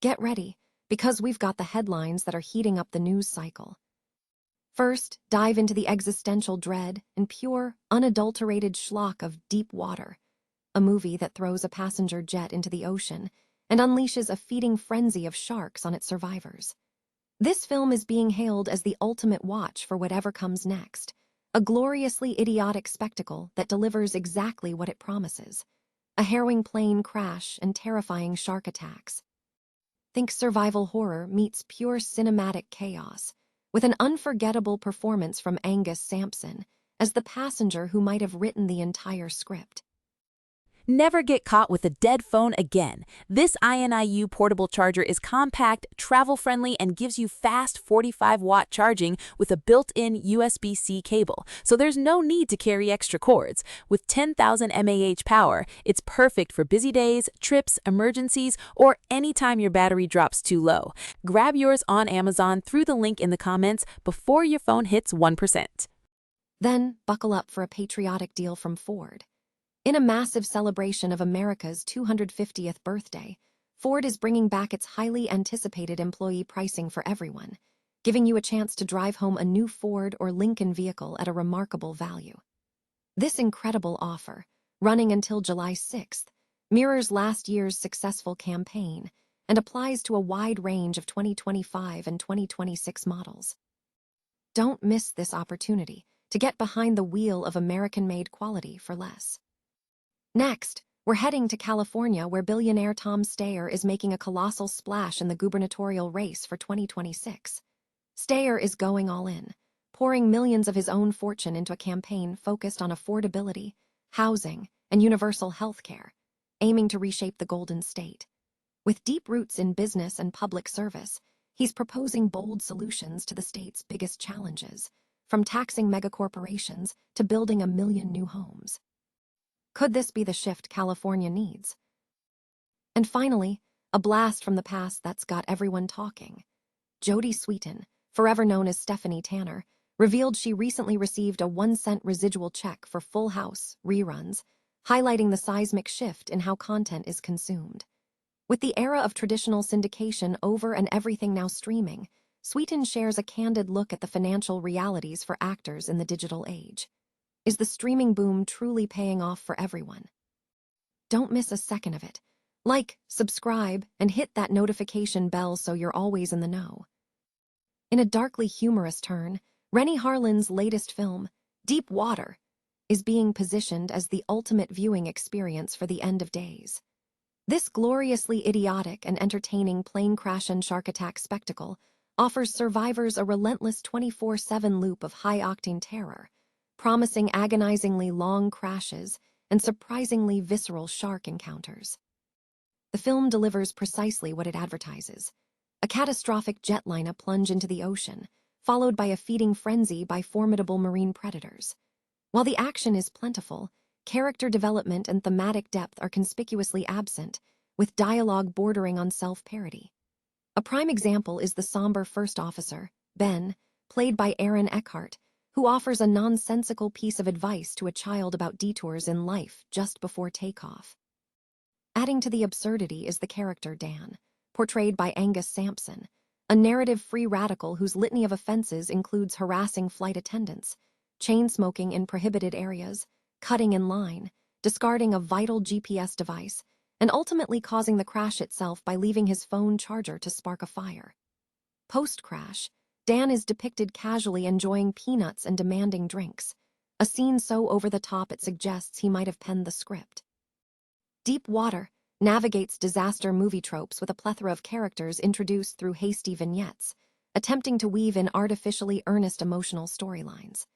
Get ready, because we've got the headlines that are heating up the news cycle. First, dive into the existential dread and pure, unadulterated schlock of Deep Water, a movie that throws a passenger jet into the ocean and unleashes a feeding frenzy of sharks on its survivors. This film is being hailed as the ultimate watch for whatever comes next, a gloriously idiotic spectacle that delivers exactly what it promises: a harrowing plane crash and terrifying shark attacks. Think survival horror meets pure cinematic chaos, with an unforgettable performance from Angus Sampson as the passenger who might have written the entire script. Never get caught with a dead phone again. This INIU portable charger is compact, travel-friendly, and gives you fast 45-watt charging with a built-in USB-C cable, so there's no need to carry extra cords. With 10,000 mAh power, it's perfect for busy days, trips, emergencies, or anytime your battery drops too low. Grab yours on Amazon through the link in the comments before your phone hits 1%. Then, buckle up for a patriotic deal from Ford. In a massive celebration of America's 250th birthday, Ford is bringing back its highly anticipated employee pricing for everyone, giving you a chance to drive home a new Ford or Lincoln vehicle at a remarkable value. This incredible offer, running until July 6th, mirrors last year's successful campaign and applies to a wide range of 2025 and 2026 models. Don't miss this opportunity to get behind the wheel of American-made quality for less. Next, we're heading to California, where billionaire Tom Steyer is making a colossal splash in the gubernatorial race for 2026. Steyer is going all in, pouring millions of his own fortune into a campaign focused on affordability, housing, and universal health care, aiming to reshape the Golden State. With deep roots in business and public service, he's proposing bold solutions to the state's biggest challenges, from taxing megacorporations to building 1 million new homes. Could this be the shift California needs? And finally, a blast from the past that's got everyone talking. Jodie Sweetin, forever known as Stephanie Tanner, revealed she recently received a 1-cent residual check for Full House reruns, highlighting the seismic shift in how content is consumed. With the era of traditional syndication over and everything now streaming, Sweetin shares a candid look at the financial realities for actors in the digital age. Is the streaming boom truly paying off for everyone? Don't miss a second of it. Like, subscribe, and hit that notification bell so you're always in the know. In a darkly humorous turn, Rennie Harlin's latest film, Deep Water, is being positioned as the ultimate viewing experience for the end of days. This gloriously idiotic and entertaining plane crash and shark attack spectacle offers survivors a relentless 24/7 loop of high-octane terror, promising agonizingly long crashes and surprisingly visceral shark encounters. The film delivers precisely what it advertises: a catastrophic jetliner plunge into the ocean, followed by a feeding frenzy by formidable marine predators. While the action is plentiful, character development and thematic depth are conspicuously absent, with dialogue bordering on self-parody. A prime example is the somber first officer, Ben, played by Aaron Eckhart, who offers a nonsensical piece of advice to a child about detours in life just before takeoff. Adding to the absurdity is the character Dan, portrayed by Angus Sampson, a narrative-free radical whose litany of offenses includes harassing flight attendants, chain-smoking in prohibited areas, cutting in line, discarding a vital GPS device, and ultimately causing the crash itself by leaving his phone charger to spark a fire. Post-crash, Dan is depicted casually enjoying peanuts and demanding drinks, a scene so over-the-top it suggests he might have penned the script. Deep Water navigates disaster movie tropes with a plethora of characters introduced through hasty vignettes, attempting to weave in artificially earnest emotional storylines.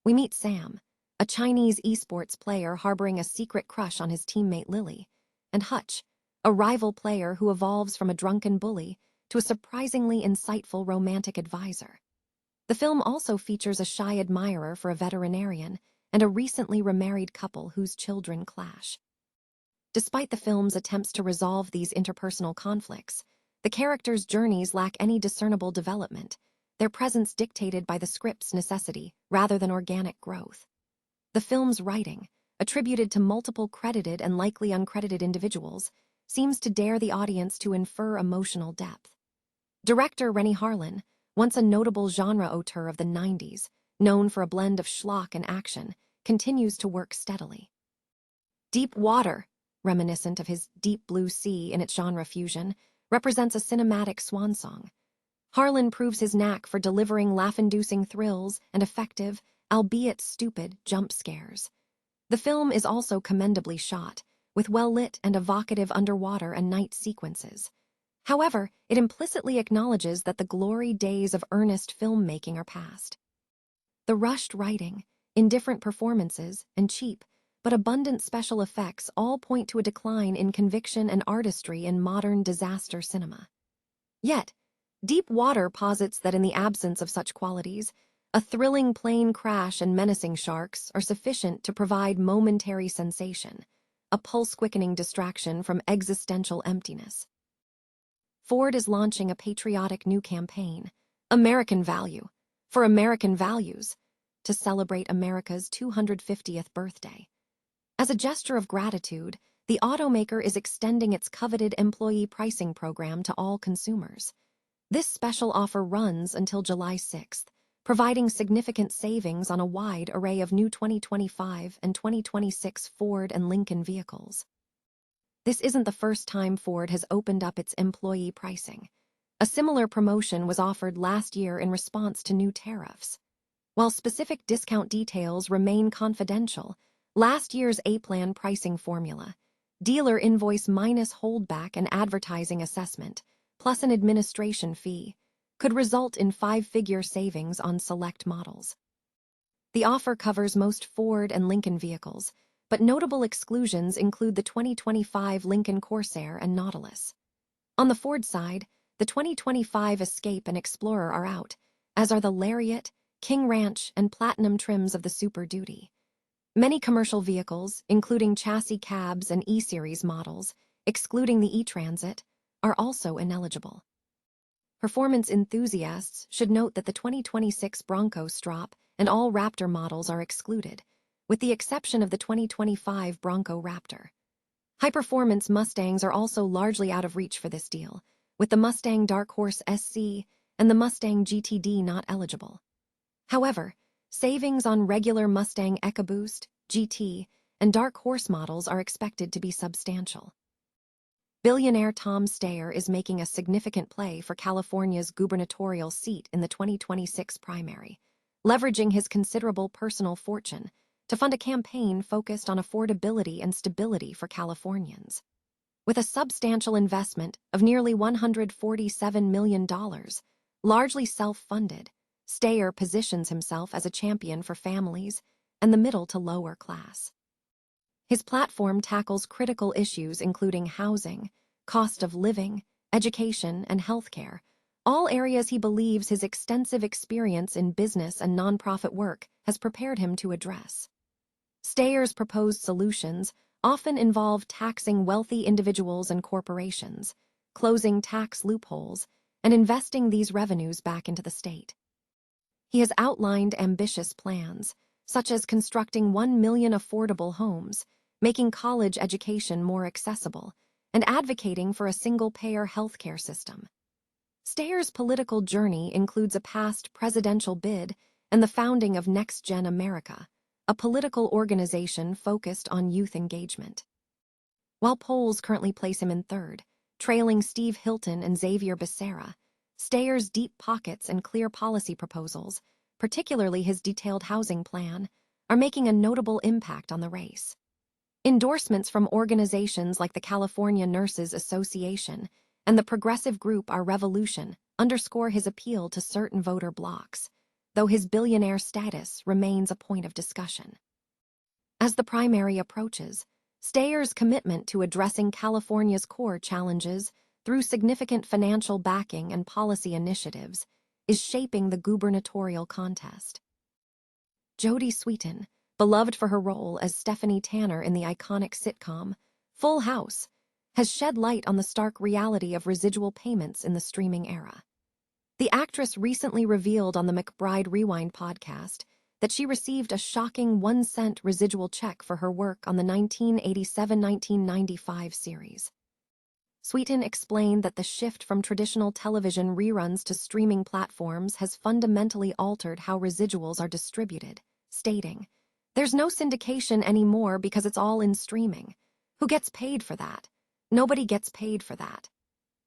We meet Sam, a Chinese esports player harboring a secret crush on his teammate Lily, and Hutch, a rival player who evolves from a drunken bully to a surprisingly insightful romantic advisor. The film also features a shy admirer for a veterinarian and a recently remarried couple whose children clash. Despite the film's attempts to resolve these interpersonal conflicts, the characters' journeys lack any discernible development, their presence dictated by the script's necessity rather than organic growth. The film's writing, attributed to multiple credited and likely uncredited individuals, seems to dare the audience to infer emotional depth. Director Renny Harlin, once a notable genre auteur of the 90s, known for a blend of schlock and action, continues to work steadily. Deep Water, reminiscent of his Deep Blue Sea in its genre fusion, represents a cinematic swan song. Harlan proves his knack for delivering laugh-inducing thrills and effective, albeit stupid, jump scares. The film is also commendably shot, with well-lit and evocative underwater and night sequences. However, it implicitly acknowledges that the glory days of earnest filmmaking are past. The rushed writing, indifferent performances, and cheap, but abundant special effects all point to a decline in conviction and artistry in modern disaster cinema. Yet, Deep Water posits that in the absence of such qualities, a thrilling plane crash and menacing sharks are sufficient to provide momentary sensation, a pulse-quickening distraction from existential emptiness. Ford is launching a patriotic new campaign, American Value, for American Values, to celebrate America's 250th birthday. As a gesture of gratitude, the automaker is extending its coveted employee pricing program to all consumers. This special offer runs until July 6th, providing significant savings on a wide array of new 2025 and 2026 Ford and Lincoln vehicles. This isn't the first time Ford has opened up its employee pricing. A similar promotion was offered last year in response to new tariffs. While specific discount details remain confidential, last year's A-Plan pricing formula, dealer invoice minus holdback and advertising assessment, plus an administration fee, could result in five-figure savings on select models. The offer covers most Ford and Lincoln vehicles, but notable exclusions include the 2025 Lincoln Corsair and Nautilus. On the Ford side, the 2025 Escape and Explorer are out, as are the Lariat, King Ranch, and Platinum trims of the Super Duty. Many commercial vehicles, including chassis cabs and E-Series models, excluding the E-Transit, are also ineligible. Performance enthusiasts should note that the 2026 Bronco Strop and all Raptor models are excluded, with the exception of the 2025 Bronco Raptor. High-performance Mustangs are also largely out of reach for this deal, with the Mustang Dark Horse SC and the Mustang GTD not eligible. However, savings on regular Mustang EcoBoost, GT, and Dark Horse models are expected to be substantial. Billionaire Tom Steyer is making a significant play for California's gubernatorial seat in the 2026 primary, leveraging his considerable personal fortune to fund a campaign focused on affordability and stability for Californians. With a substantial investment of nearly $147 million, largely self-funded, Steyer positions himself as a champion for families and the middle to lower class. His platform tackles critical issues including housing, cost of living, education, and healthcare, all areas he believes his extensive experience in business and nonprofit work has prepared him to address. Steyer's proposed solutions often involve taxing wealthy individuals and corporations, closing tax loopholes, and investing these revenues back into the state. He has outlined ambitious plans, such as constructing 1 million affordable homes, making college education more accessible, and advocating for a single-payer healthcare system. Steyer's political journey includes a past presidential bid and the founding of Next Gen America, a political organization focused on youth engagement. While polls currently place him in third, trailing Steve Hilton and Xavier Becerra, Steyer's deep pockets and clear policy proposals, particularly his detailed housing plan, are making a notable impact on the race. Endorsements from organizations like the California Nurses Association and the progressive group Our Revolution underscore his appeal to certain voter blocs, though his billionaire status remains a point of discussion. As the primary approaches, Steyer's commitment to addressing California's core challenges through significant financial backing and policy initiatives is shaping the gubernatorial contest. Jodie Sweetin, beloved for her role as Stephanie Tanner in the iconic sitcom Full House, has shed light on the stark reality of residual payments in the streaming era. The actress recently revealed on the McBride Rewind podcast that she received a shocking 1-cent residual check for her work on the 1987-1995 series. Sweetin explained that the shift from traditional television reruns to streaming platforms has fundamentally altered how residuals are distributed, stating, "There's no syndication anymore because it's all in streaming. Who gets paid for that? Nobody gets paid for that."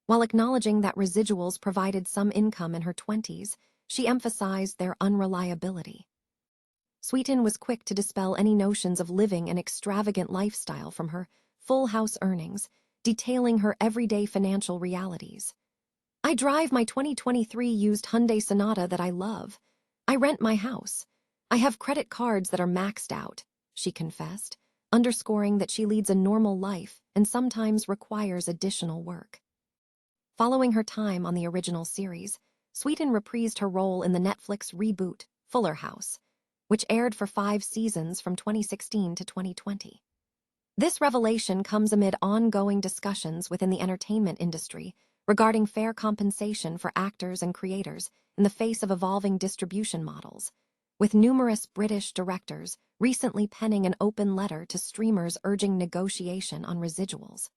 While acknowledging that residuals provided some income in her 20s, she emphasized their unreliability. Sweetin was quick to dispel any notions of living an extravagant lifestyle from her Full House earnings, detailing her everyday financial realities. "I drive my 2023 used Hyundai Sonata that I love. I rent my house. I have credit cards that are maxed out," she confessed, underscoring that she leads a normal life and sometimes requires additional work. Following her time on the original series, Sweetin reprised her role in the Netflix reboot, Fuller House, which aired for 5 seasons from 2016 to 2020. This revelation comes amid ongoing discussions within the entertainment industry regarding fair compensation for actors and creators in the face of evolving distribution models, with numerous British directors recently penning an open letter to streamers urging negotiation on residuals.